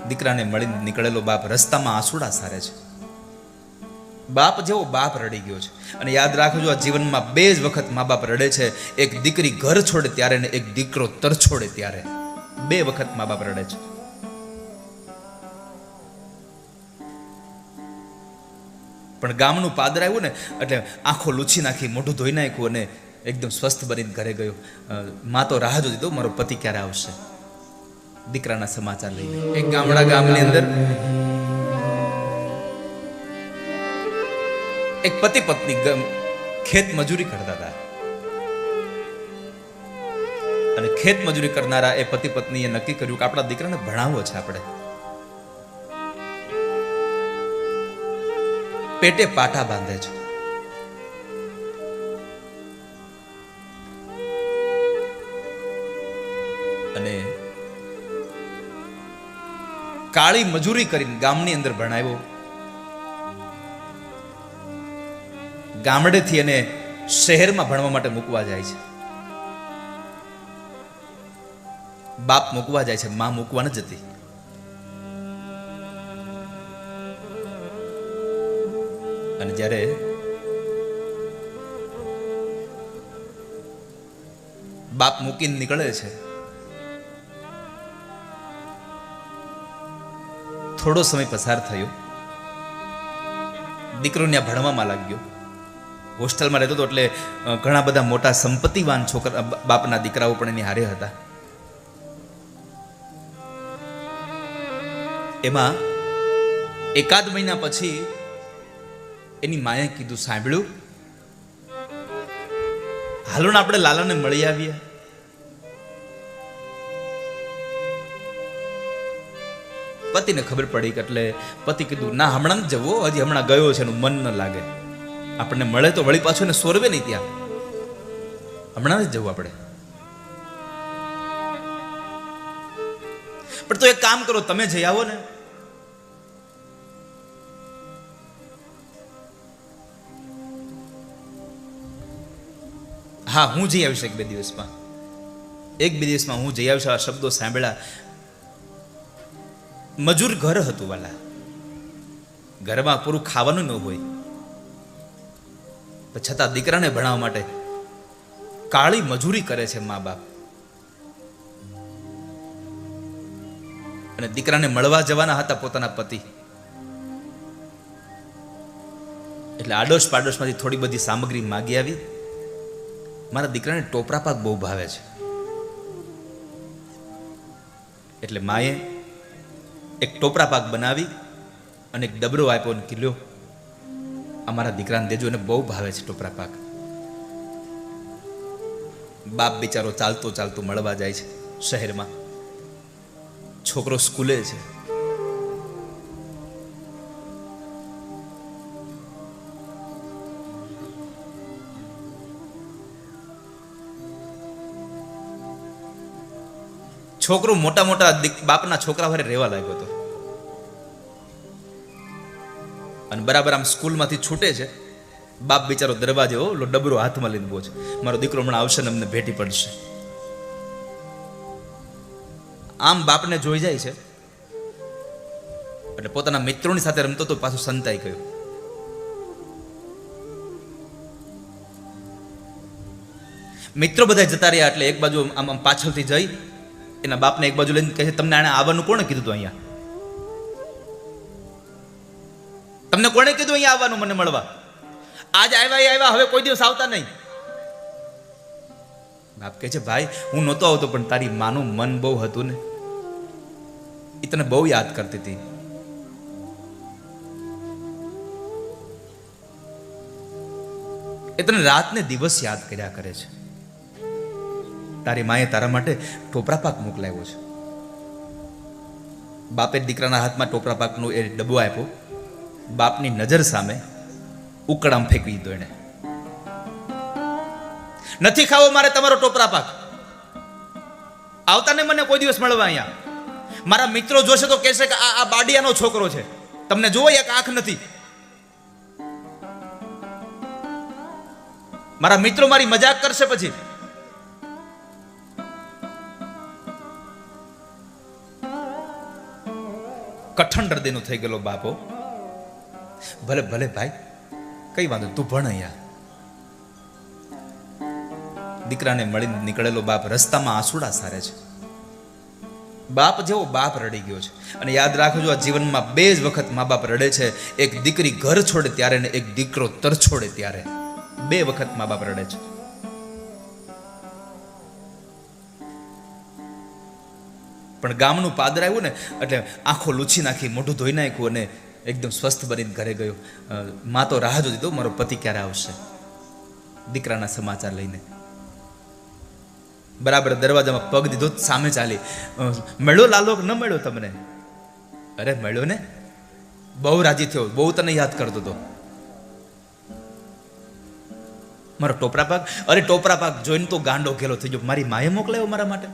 દીકરાને મળીને નીકળેલો બાપ રસ્તામાં આંસુડા સારે છે. બાપ જેવો બાપ રડી ગયો છે. અને યાદ રાખજો, આ જીવનમાં બે જ વખત મા બાપ રડે છે. એક દીકરી ઘર છોડે ત્યારે ને એક દીકરો તર છોડે ત્યારે. બે વખત મા બાપ રડે છે. પણ ગામનું પાદર આવ્યું ને એટલે આંખો લૂછી નાખી, મોઢું ધોઈ નાખ્યું અને એકદમ સ્વસ્થ બનીને ઘરે ગયો. માં તો રાહ જોતી હતો, મારો પતિ ક્યારે આવશે દીકરાના સમાચાર લઈને. એક ગામની અંદર એક પતિ પત્ની ખેત મજૂરી કરતા હતા. અને ખેત મજૂરી કરનારા એ પતિ પત્નીએ નક્કી કર્યું કે આપણા દીકરાને ભણાવવો છે આપણે. પેટે પાટા બાંધે છે. અને કાળી મજૂરી કરીને ગામની અંદર ભણાવ્યો. ગામડેથી એને શહેરમાં ભણવા માટે મૂકવા જાય છે. બાપ મૂકવા જાય છે, માં મૂકવા ન જતી. અને જ્યારે બાપ મૂકીને નીકળે છે, થોડો સમય પસાર થયો. દીકરો ત્યાં ભણવામાં લાગ્યો. હોસ્ટેલમાં રહેતો હતો એટલે ઘણા બધા મોટા સંપત્તિવાન છોકરા બાપના દીકરાઓ પણ એની હારે હતા. એમાં એકાદ મહિના પછી એની માએ કીધું, સાંભળ્યું, હાલો ને આપણે લાલાને મળી આવીએ. પતિને ખબર પડી કે એટલે પતિ કીધું, ના હમણાં જ જવો, હજી હમણાં ગયો છે, એનું મન ન લાગે. આપણને મળે તો વળી પાછો ને સોરવે નહીં ત્યાં, હમણાં જ જવું આપણે. પણ તો એક કામ કરો, તમે જઈ આવો ને. હા, હું જઈ આવીશ એક બે દિવસમાં હું જઈ આવીશ. આ શબ્દો સાંભળ્યા. મજૂર ઘર હતું વાલા, ઘરમાં પૂરું ખાવાનું ન હોય, છતાં દીકરાને ભણાવવા માટે કાળી મજૂરી કરે છે મા બાપ. અને દીકરાને મળવા જવાના હતા પોતાના પતિ, એટલે આડોશ પાડોશમાંથી થોડી બધી સામગ્રી માગી આવી. મારા દીકરાને ટોપરા પાક બહુ ભાવે છે, એટલે માએ એક ટોપરા પાક બનાવી અને એક ડબરો આપ્યો અને કીધું, અમારા દીકરાને દેજો, એને બહુ ભાવે છે ટોપરા પાક. બાપ બિચારો ચાલતો ચાલતો મળવા જાય છે શહેરમાં. છોકરો સ્કૂલે છે. છોકરો મોટા મોટા બાપના છોકરા હારે રહેવા લાગ્યો હતો. અને બરાબર આમ સ્કૂલમાંથી છૂટે છે, બાપ બિચારો દરવાજે ઓલો ડબરો હાથમાં લઈને બોજ, મારો દીકરો હમણાં આવશે ને અમને ભેટી પડશે. આમ બાપને જોઈ જાય છે એટલે પોતાના મિત્રોની સાથે રમતો તો પાછું સંતાઈ ગયો. મિત્રો બધા જતા રહ્યા એટલે એક બાજુ આમ પાછળથી જઈ એના બાપને એક બાજુ લઈને કહે છે, તમને આને આવવાનું કોણે કીધું હતું અહીંયા? તમને કોણે કીધું અહીંયા આવવાનું મને મળવા? આજ આવ્યા, હવે કોઈ દિવસ આવતા નહીં. બાપ કહે છે, ભાઈ હું નહોતો આવતો, પણ તારી માનું મન બહુ હતું ને, એ તને બહુ યાદ કરતી હતી. એ તને રાત ને દિવસ યાદ કર્યા કરે છે. તારી માએ તારા માટે ટોપરા પાક મોકલાવ્યો છે. બાપે દીકરાના હાથમાં ટોપરા પાકનો એ ડબ્બો આપ્યો. બાપની નજર સામે ઉકળામ ફેંકી દીધો એને. નથી ખાવો મારે તમારો ટોપરા પાક, આવતા ને મને કોઈ દિવસ મળવા અહીંયા. મારા મિત્રો જોશે તો કહેશે કે આ બાડિયાનો છોકરો છે, તમને જોવો એક આંખ નથી. મારા મિત્રો મારી મજાક કરશે પછી. કઠણ હૃદયનો થઈ ગયેલો બાપો. ભલે ભલે ભાઈ, કઈ વાંધો, તું ભણ અહીંયા. દીકરાને મળીને નીકળેલો બાપ રસ્તામાં આંસુડા સારે છે. બાપ જેવો બાપ રડી ગયો છે. અને યાદ રાખજો, આ જીવનમાં બે જ વખત મા બાપ રડે છે. એક દીકરી ઘર છોડે ત્યારે ને એક દીકરો તર છોડે ત્યારે. બે વખત મા બાપ રડે છે. પણ ગામનું પાદર આવ્યું ને એટલે આંખો લૂછી નાખી, મોઢું ધોઈ નાખ્યું અને એકદમ સ્વસ્થ બનીને ઘરે ગયો. માં તો રાહ જોતી હતો, મારો પતિ ક્યારે આવશે દીકરાના સમાચાર લઈને. બરાબર દરવાજામાં પગ દીધો, સામે ચાલી, મળ્યો લાલો ન મળ્યો તમને? અરે મળ્યો ને. બહુ રાજી થયો, બહુ તને યાદ કરતો હતો. મારો ટોપરા પાક, અરે ટોપરા પાક જોઈને તો ગાંડો ઘેલો થઈ ગયો. મારી માએ મોકલાયો મારા માટે.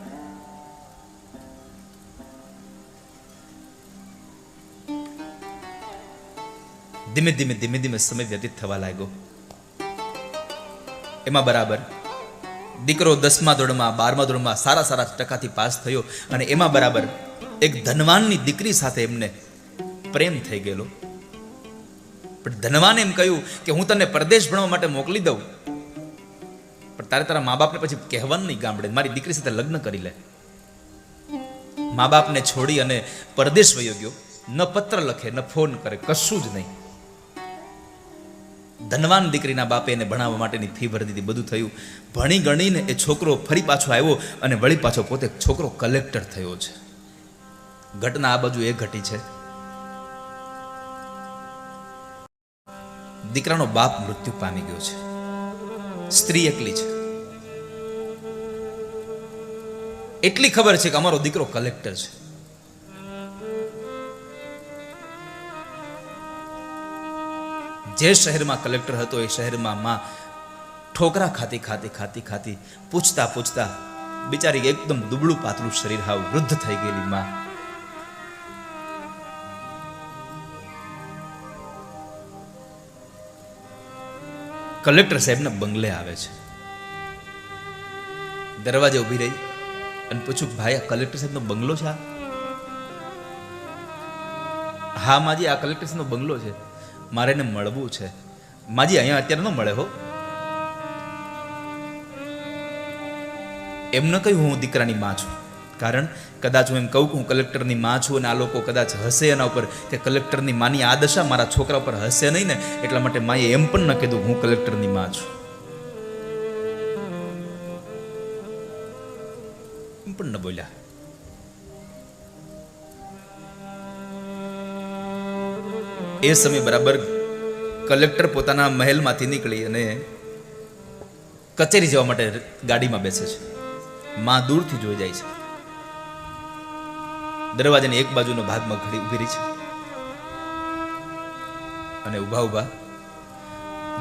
ધીમે ધીમે ધીમે ધીમે સમય વ્યતીત થવા લાગ્યો. એમાં બરાબર દીકરો 10મા ધોરણમાં 12મા ધોરણમાં સારા ટકાથી પાસ થયો. અને એમાં બરાબર એક ધનવાનની દીકરી સાથે એમને પ્રેમ થઈ ગયેલો. પણ ધનવાને એમ કહ્યું કે હું તને પરદેશ ભણવા માટે મોકલી દઉં, પણ તારે તારા મા બાપને પછી કહેવાનું નહીં ગામડે, મારી દીકરી સાથે લગ્ન કરી લે. મા બાપને છોડી અને પરદેશ વયો ગયો. ન પત્ર લખે, ન ફોન કરે, કશું જ નહીં. ધનવાન દીકરીના બાપે એને ભણાવવા માટેની ફી ભરી દીધી, બધું થયું. ભણી ગણીને એ છોકરો ફરી પાછો આવ્યો અને વળી પાછો પોતે છોકરો કલેક્ટર થયો છે. ઘટના આ બાજુ એ ઘટી છે. દીકરાનો બાપ મૃત્યુ પામી ગયો છે. સ્ત્રી એકલી છે. એટલી ખબર છે કે અમારો દીકરો કલેક્ટર છે. જે શહેરમાં કલેક્ટર હતો એ શહેરમાં માં ઠોકરા ખાતી પૂછતા બિચારી એકદમ દુબળું પાતળું શરીર, હાવ વૃદ્ધ થઈ ગયેલી માં. કલેક્ટર સાહેબના બંગલે આવે છે. દરવાજે ઊભી રહી અને પૂછ્યું, ભાઈ આ કલેક્ટર સાહેબનો બંગલો છે? હા માજી, આ કલેક્ટર સાહેબનો બંગલો છે, મારે એને મળવું છે. માજી અહીંયા અત્યારે ન મળે હો. એમ ન કહ્યું હું દીકરાની માં છું, કારણ કદાચ હું એમ કહું કે હું કલેક્ટરની માં છું અને આ લોકો કદાચ હસે એના ઉપર કે કલેક્ટરની માની આ દશા મારા છોકરા ઉપર હસે નહીં ને, એટલા માટે માએ એમ પણ ન કીધું હું કલેક્ટરની માં છું. એમ પણ ન બોલ્યા. એ સમય બરાબર કલેક્ટર પોતાના મહેલમાંથી નીકળી અને કચેરી જવા માટે ગાડીમાં બેસે છે. માં દૂરથી જોઈ જાય છે. દરવાજાની એક બાજુનો ભાગમાં ઘડી ઊભી રહી છે અને ઊભા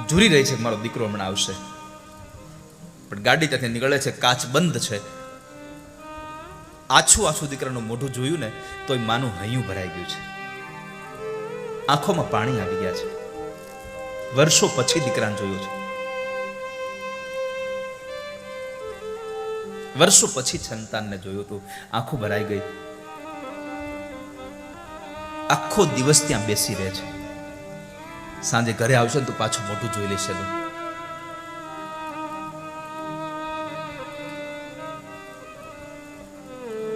ઝૂરી રહી છે કે મારો દીકરો હમણાં આવશે. પણ ગાડી ત્યાંથી નીકળે છે, કાચ બંધ છે. આછું દીકરાનું મોઢું જોયું ને તોય માનું હૈયું ભરાઈ ગયું છે. આંખોમાં પાણી આવી ગયા છે. વર્ષો પછી દીકરાને જોયો છે. વર્ષો પછી સંતાનને જોયું હતું. આંખો ભરાઈ ગઈ. આખો દિવસ ત્યાં બેસી રહે છે. સાંજે ઘરે આવશે ને તો પાછું મોઢું જોઈ લેશે.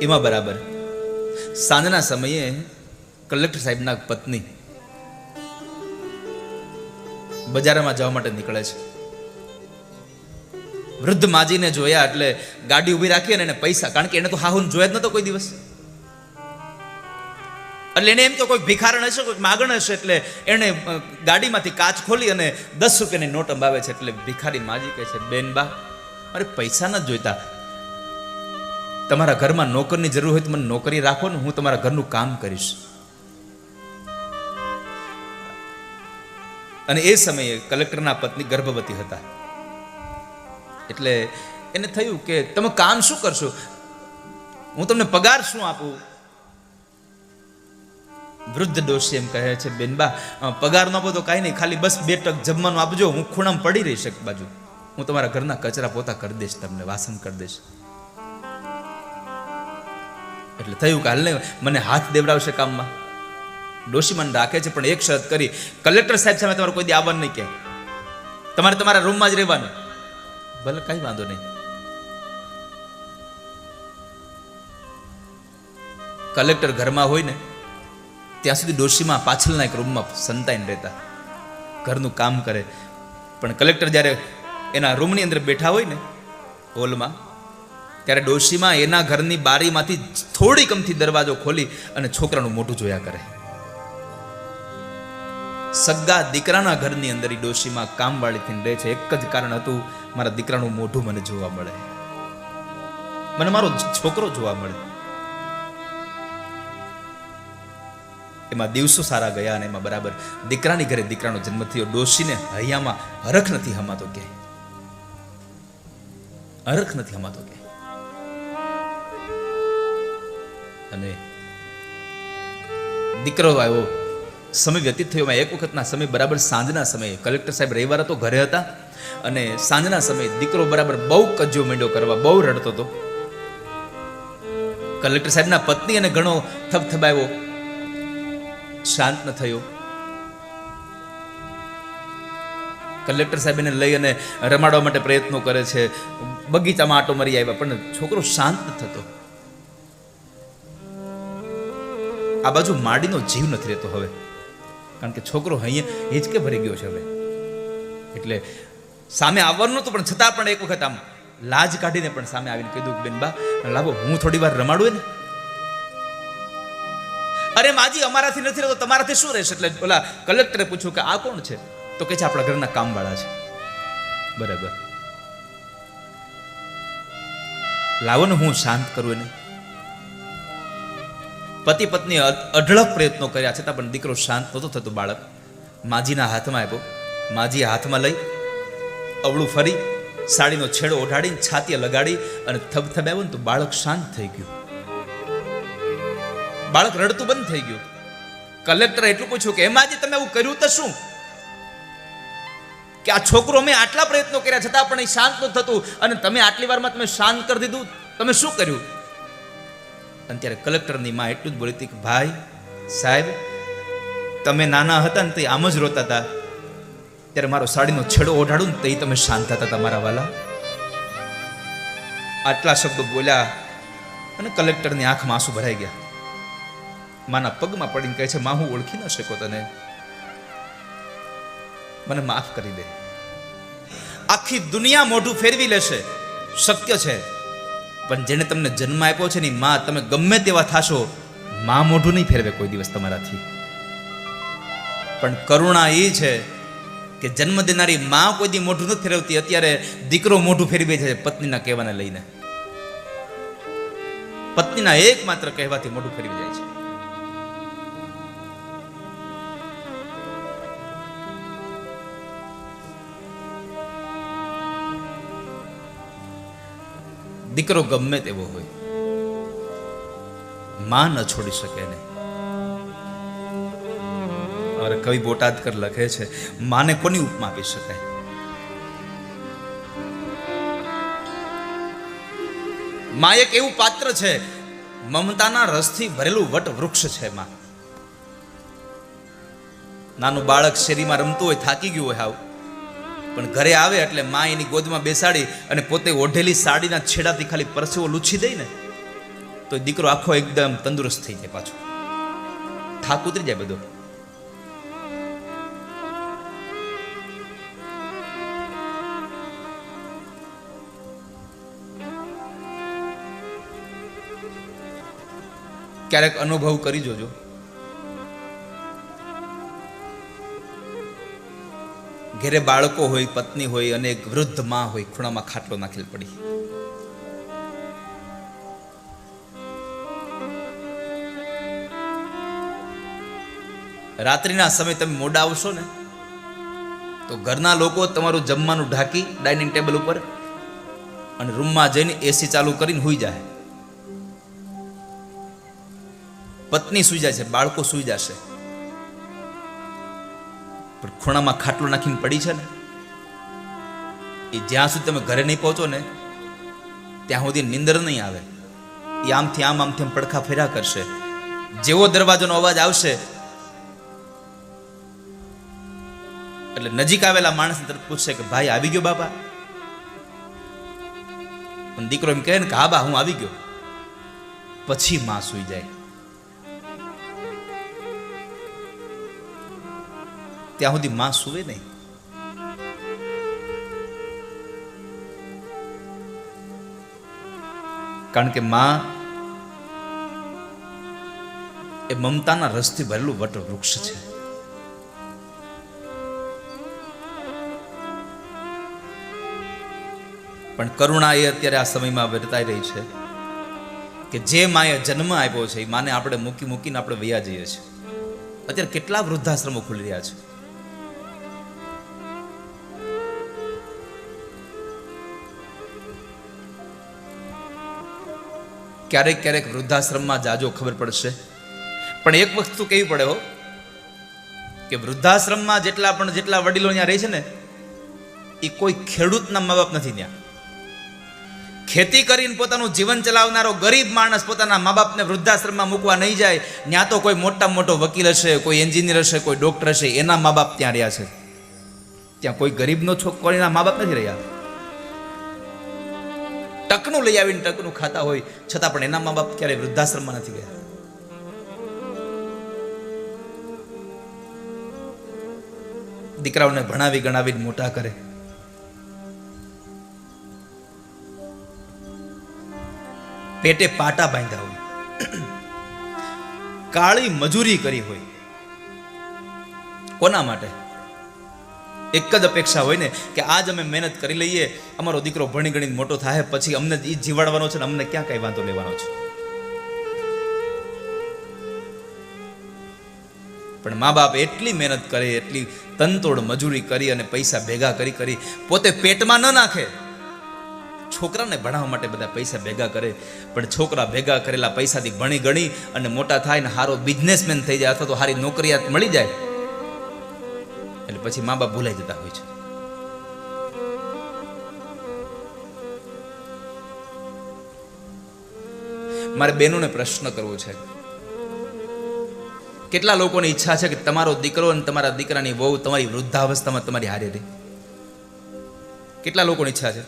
એમાં બરાબર સાંજના સમયે કલેક્ટર સાહેબના પત્ની બજારમાં જવા માટે નીકળે છે. વૃદ્ધ માજીને જોયા એટલે ગાડી ઊભી રાખી અને એને પૈસા, કારણ કે એને તો હાહુને જોયા જ નતો કોઈ દિવસ, એટલે એને એમ તો કોઈ ભિખારણ હશે, કોઈ માગણ હશે, એટલે એને ગાડીમાંથી કાચ ખોલી અને 10 રૂપિયાની નોટ અંબાવે છે. એટલે ભિખારી માજી કહે છે, બેન બા મારે પૈસા નથી જોઈતા, તમારા ઘરમાં નોકરની જરૂર હોય તો મને નોકરી રાખો ને, હું તમારા ઘરનું કામ કરીશ. અને એ સમયે કલેક્ટરના પત્ની ગર્ભવતી હતા. એટલે એને થયું કે તમે કામ શું કરશો, હું તમને પગાર શું આપું? વૃદ્ધ ડોશી એમ કહે છે, બેનબા પગાર ન આપો તો કાંઈ નહીં, ખાલી બસ 2 ટક જમવાનું આપજો, હું ખૂણામાં પડી રહીશ એક બાજુ, હું તમારા ઘરના કચરા પોતા કરી દઈશ, તમને વાસણ કરી દઈશ. એટલે થયું કે હાલ ને મને હાથ દેવડાવશે કામમાં. ડોશીમાને રાખે છે, પણ એક શરત કરી, કલેક્ટર સાહેબ સામે તમારે કોઈ દી આવવાનું નહીં, કે તમારે તમારા રૂમમાં જ રહેવાનું. ભલે કઈ વાંધો નહીં. કલેક્ટર ઘરમાં હોય ને ત્યાં સુધી ડોશીમાં પાછળના એક રૂમમાં સંતાઈને રહેતા, ઘરનું કામ કરે. પણ કલેક્ટર જ્યારે એના રૂમની અંદર બેઠા હોય ને હોલમાં, ત્યારે ડોશીમાં એના ઘરની બારીમાંથી થોડીક અમથી દરવાજો ખોલી અને છોકરાનું મોઢું જોયા કરે. સગા દીકરાના ઘરની અંદર ડોશીમાં કામવાળી થઈને રહે છે. એક જ કારણ હતું, મારા દીકરાનું મોઢું મને જોવા મળે, મને મારો છોકરો જોવા મળે. એમાં દિવસો સારા ગયા અને એમાં બરાબર દીકરાની ઘરે દીકરાનો જન્મ થયો. ડોશીને હૈયામાં હરખ નથી હમાતો, કે હરખ નથી હમાતો કે. અને દીકરો આવ્યો, સમય વ્યતીત થયો. એક વખતના સમય બરાબર સાંજના સમયે, કલેક્ટર સાહેબ રવિવાર હતો, ઘરે હતા, અને સાંજના સમયે દીકરો બરાબર બહુ કજ્જો માંડ્યો કરવા, બહુ રડતો હતો. કલેક્ટર સાહેબના પત્ની એને ઘણો થબથબાવ્યો, શાંત ન થયો. કલેક્ટર સાહેબ એને લઈ અને રમાડવા માટે પ્રયત્નો કરે છે, બગીચામાં આટો મારી આવ્યા, પણ છોકરો શાંત ન થતો. આ બાજુ માડીનો જીવ નથી રહેતો હવે, કારણ કે છોકરો અહીંયા હિંચકે ભરી ગયો છે હવે. એટલે સામે આવવાનું નહોતું, પણ છતાં પણ એક વખત આમ લાજ કાઢીને પણ સામે આવીને કીધું, બેન બા લાવો, હું થોડી વાર રમાડું ને. અરે માજી અમારાથી નથી રહેતો, તમારાથી શું રહેશે? એટલે ઓલા કલેક્ટરે પૂછ્યું કે આ કોણ છે? તો કે છે આપણા ઘરના કામવાળા છે. બરાબર, લાવો ને હું શાંત કરું એને. પતિ પત્ની અઢળક પ્રયત્નો કર્યા છતાં પણ દીકરો શાંત નહોતો થતો. બાળક માજીના હાથમાં આવ્યો, માજીએ હાથમાં લઈ અવળું ફરી સાડીનો છેડો ઓઢાડીને છાતીએ લગાડી અને થબથબાવ્યો ને તો બાળક શાંત થઈ ગયું. બાળક રડતું બંધ થઈ ગયું. કલેક્ટરે એટલું પૂછ્યું કે માજી તમે આવું કર્યું તો શું? કે આ છોકરો મેં આટલા પ્રયત્નો કર્યા છતાં પણ એ શાંત નહોતું થતું, અને તમે આટલી વારમાં તમે શાંત કરી દીધું, તમે શું કર્યું? અને ત્યારે કલેક્ટરની માં એટલું જ બોલી હતી કે ભાઈ સાહેબ, તમે નાના હતા ને તો આમ જ રોતા હતા, ત્યારે મારો સાડીનો છેડો ઓઢાડું ને તો તમે શાંત થતા હતા મારા વાલા. આટલા શબ્દો બોલ્યા અને કલેક્ટરની આંખમાં આંસુ ભરાઈ ગયા. માના પગમાં પડીને કહે છે, માં હું ઓળખી ન શકો તને, મને માફ કરી દે. આખી દુનિયા મોઢું ફેરવી લેશે, શક્ય છે, પણ જેને તમને જન્મ આપ્યો છે ને માં, તમે ગમે તેવા થાશો, માં મોઢું નહીં ફેરવે કોઈ દિવસ તમારાથી. પણ કરુણા એ છે કે જન્મ દેનારી માં કોઈ દી મોઢું નથી ફેરવતી. અત્યારે દીકરો મોઢું ફેરવી છે પત્નીના કહેવાને લઈને. પત્નીના એકમાત્ર કહેવાથી મોઢું ફેરવી જાય છે. દીકરો ગમે તેવો હોય, માં ન છોડી શકે ને. અરે કવિ બોટાદકર લખે છે, માને કોની ઉપમા આપી શકાય? માં એક એવું પાત્ર છે, મમતાના રસથી ભરેલું વટ વૃક્ષ છે માં. નાનું બાળક શેરીમાં રમતું હોય, થાકી ગયું હોય હાવ, પણ ઘરે આવે એટલે માં એની ગોદમાં બેસાડી અને પોતે ઓઢેલી સાડીના છેડાથી ખાલી પરસેવો લૂછી દઈ ને તો દીકરો આખો એકદમ તંદુરસ્ત થઈ જાય, પાછો થાક ઉતરી જાય બધો. ક્યારેક અનુભવ કરી જોજો. ઘેરે બાળકો હોય, પત્ની હોય અને એક વૃદ્ધ માં હોય, ખૂણામાં ખાટલો નાખેલ પડી. રાત્રિના સમય તમે મોડા આવશો ને તો ઘરના લોકો તમારું જમવાનું ઢાંકી ડાઇનિંગ ટેબલ ઉપર અને રૂમમાં જઈને એસી ચાલુ કરીને સૂઈ જાય. પત્ની સૂઈ જાય છે, બાળકો સૂઈ જશે, પણ ખૂણામાં ખાટલો નાખીને પડી છે ને એ જ્યાં સુધી તમે ઘરે નહીં પહોંચો ને ત્યાં સુધી નીંદર નહીં આવે. એ આમથી આમ આમથી આમ પડખા ફેર્યા કરશે. જેવો દરવાજાનો અવાજ આવશે એટલે નજીક આવેલા માણસને તરત પૂછશે કે ભાઈ આવી ગયો બાપા? પણ દીકરો એમ કહે ને કે હા બા હું આવી ગયો, પછી માં સૂઈ જાય. ત્યાં સુધી માં સૂવે નહીં. કારણ કે માં એ મમતાના રસથી ભરેલું વટવૃક્ષ છે. પણ કરુણા એ અત્યારે આ સમયમાં વર્તાઈ રહી છે કે જે માએ જન્મ આપ્યો છે એ માને આપણે મૂકીને આપણે વયા જઈએ છીએ. અત્યારે કેટલા વૃદ્ધાશ્રમો ખુલી રહ્યા છે. ક્યારેક ક્યારેક વૃદ્ધાશ્રમમાં જાજો ખબર પડશે, પણ એક વસ્તુ કેવી પડે હો કે વૃદ્ધાશ્રમમાં જેટલા વડીલો ત્યાં રહે છે ને એ કોઈ ખેડૂતના મા બાપ નથી. ત્યાં ખેતી કરીને પોતાનું જીવન ચલાવનારો ગરીબ માણસ પોતાના મા બાપને વૃદ્ધાશ્રમમાં મૂકવા નહીં જાય. ત્યાં તો કોઈ મોટો વકીલ હશે, કોઈ એન્જિનિયર હશે, કોઈ ડોક્ટર હશે, એના મા બાપ ત્યાં રહ્યા છે. ત્યાં કોઈ ગરીબનો છોકરીના મા બાપ નથી રહ્યા. ટકનું લઈ આવીને ટકનું ખાતા હોય છતાં પણ એના મા બાપ ક્યારેય વૃદ્ધાશ્રમમાં નથી ગયા. દીકરાઓને ભણાવી ગણાવીને મોટા કરે. પેટે પાટા બાંધ્યા હોય, કાળી મજૂરી કરી હોય. કોના માટે? એક જ અપેક્ષા હોય ને કે આજ અમે મહેનત કરી લઈએ, અમારો દીકરો ભણી ગણીને મોટો થાય, પછી અમને જ જીવાડવાનો છે ને અમને ક્યાં કઈ વાંધો લેવાનો છે. પણ મા બાપ એટલી મહેનત કરે, એટલી તનતોડ મજૂરી કરી અને પૈસા ભેગા કરી પોતે પેટમાં ન નાખે. છોકરાને ભણાવવા માટે બધા પૈસા ભેગા કરે, પણ છોકરા ભેગા કરેલા પૈસાથી ભણી ગણી અને મોટા થાય ને સારો બિઝનેસમેન થઈ જાય અથવા તો સારી નોકરિયાત મળી જાય એટલે પછી મા બાપ ભૂલાઈ જતા હોય છે. મારે બહેનોને પ્રશ્ન કરવો છે, કેટલા લોકોની ઈચ્છા છે કે તમારો દીકરો અને તમારા દીકરાની વહુ તમારી વૃદ્ધાવસ્થામાં તમારી હારે રહે? કેટલા લોકોની ઈચ્છા છે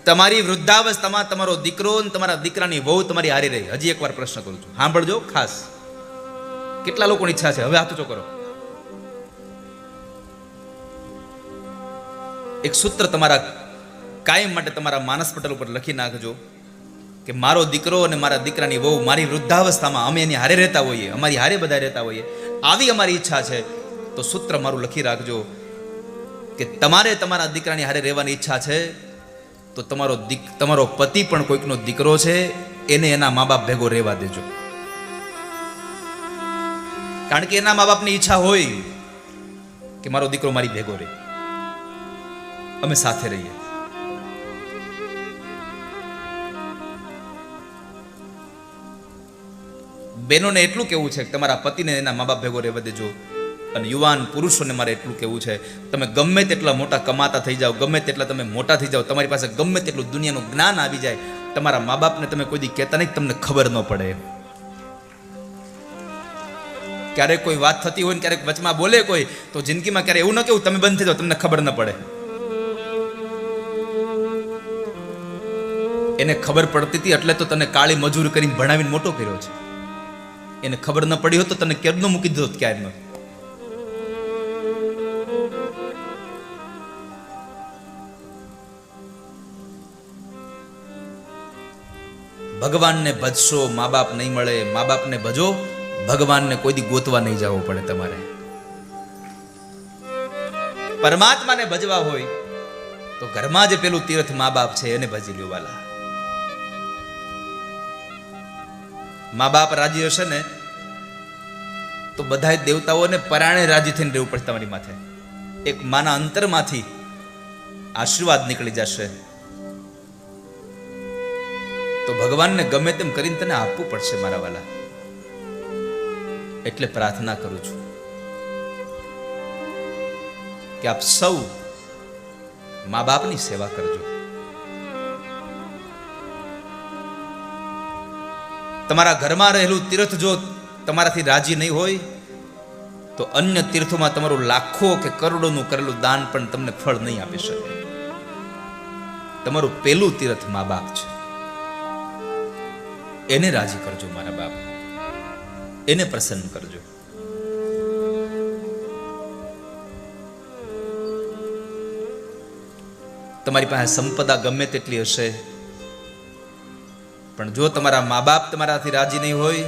તમારી વૃદ્ધાવસ્થામાં તમારો દીકરો અને તમારા દીકરાની વહુ તમારી હારે રહે? હજી એકવાર પ્રશ્ન કરું છું, સાંભળજો ખાસ. કેટલા લોકોની ઈચ્છા છે? હવે હાથ ઊંચો કરો. એક સૂત્ર તમારા કાયમ માટે તમારા માનસ પટલ ઉપર લખી નાખજો કે મારો દીકરો અને મારા દીકરાની વહુ મારી વૃદ્ધાવસ્થામાં અમે એની હારે રહેતા હોઈએ, અમારી હારે બધા રહેતા હોઈએ, આવી અમારી ઈચ્છા છે. તો સૂત્ર મારું લખી રાખજો કે તમારે તમારા દીકરાની હારે રહેવાની ઈચ્છા છે તો તમારો પતિ પણ કોઈકનો દીકરો છે, એને એના મા બાપ ભેગો રહેવા દેજો. કારણ કે એના મા બાપની ઈચ્છા હોય કે મારો દીકરો મારી ભેગો રહે, અમે સાથે રહીએ. બહેનોને એટલું કેવું છે કે તમારા પતિને એના મા બાપ ભેગો રહેવા દેજો. અને યુવાન પુરુષોને મારે એટલું કહેવું છે, તમે ગમે તેટલા મોટા કમાતા થઈ જાઓ, ગમે તેટલા તમે મોટા થઈ જાઓ, તમારી પાસે ગમે તેટલું દુનિયાનું જ્ઞાન આવી જાય, તમારા મા બાપને તમે કોઈ દી કહેતા નહીં, તમને ખબર ન પડે. ક્યારેક કોઈ વાત થતી હોય ને ક્યારેક વચમાં બોલે કોઈ, તો જિંદગીમાં ક્યારે એવું ન કેવું તમે બંધ થઈ જાઓ, તમને ખબર ન પડે. એને ખબર પડતી હતી એટલે તો તને કાળી મજૂરી કરીને ભણાવીને મોટો કર્યો છે. એને ખબર ન પડી હોત તો તને ક્યારનો મૂકી દીધો ક્યારનો. ભગવાનને ભજશો, મા બાપ નહીં મળે. મા બાપને ભજો, ભગવાનને કોઈ દી ગોતવા નહીં જવું પડે તમારે. પરમાત્માને ભજવા હોય તો ઘરમાં જે પેલું તીર્થ મા બાપ છે એને ભજી લ્યો વાલા. મા બાપ રાજી હશે ને તો બધા દેવતાઓને પરાણે રાજી થઈને રહેવું પડશે તમારી માથે. એક માના અંતરમાંથી આશીર્વાદ નીકળી જશે તો ભગવાનને ગમે તેમ કરીને તને આપવું પડશે મારા વાલા. એટલે પ્રાર્થના કરું છું કે આપ સૌ મા બાપની સેવા કરજો. તમારા ઘરમાં રહેલું તીર્થ જો તમારાથી રાજી નહીં હોય તો અન્ય તીર્થોમાં તમારું લાખો કે કરોડોનું કરેલું દાન પણ તમને ફળ નહીં આપી શકે. તમારું પેલું તીર્થ મા બાપ છે. એને રાજી કરજો મારા બાપ, એને પ્રસન્ન કરજો. તમારી પાસે સંપદા ગમે તેટલી હશે, પણ જો તમારા મા બાપ તમારાથી રાજી નહીં હોય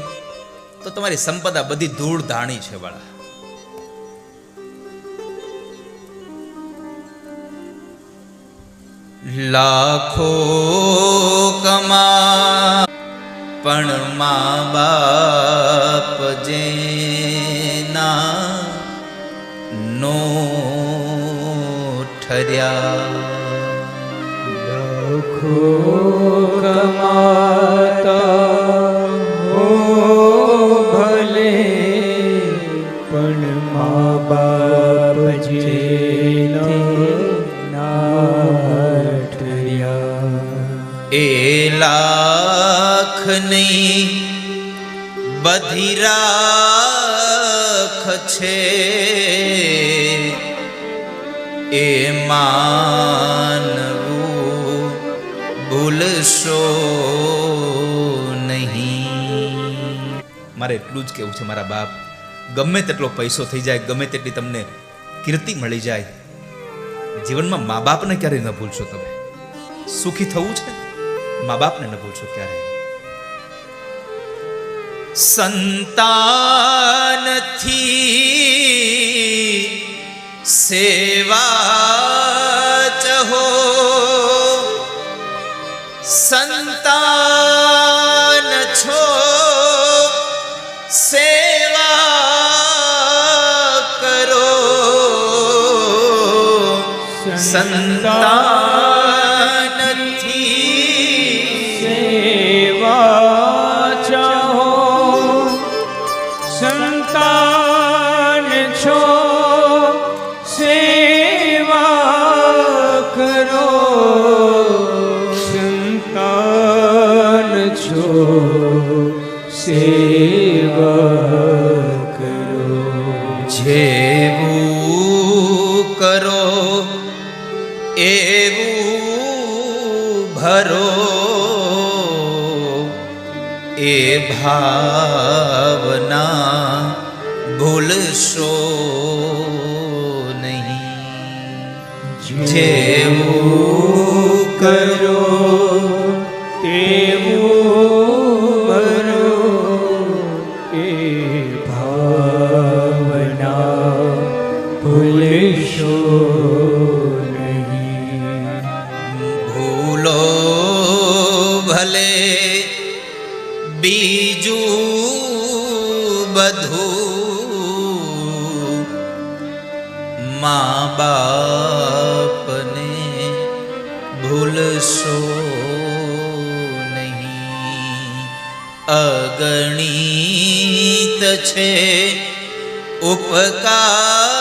તો તમારી સંપદા બધી ધૂળ ધાણી છે વાળા. લાખો કમા પણ મા બાપ જેના નો ઠર્યા. લાખો કમાતા હો ભલે પણ મા બાપ જેના એ લાખ નહીં બધી રાખ છે, એ માનવું ભૂલશો નહીં. મારે એટલું જ કહેવું છે મારા બાપ, ગમે તેટલો પૈસો થઈ જાય, ગમે તેટલી તમને કીર્તિ મળી જાય, જીવનમાં મા બાપને ક્યારેય ન ભૂલશો. તમે સુખી થવું છે, મા બાપને ન ભૂલશો ક્યારે. સંતાનથી સેવા ચહો, સંતાન છો સેવા કરો. સંતાન છો સેવા કરો, સંતાન છો સેવા કરો. જેવું કરો એવું ભરો, એ ભાવના ભૂલશો નહીં. જેવું કરો તેવું ભરો, એ ભાવના ભૂલશો નહીં. ભૂલો ભલે બીજું બધું, મા બાપને ભૂલશો નહીં. અગણિત છે ઉપકાર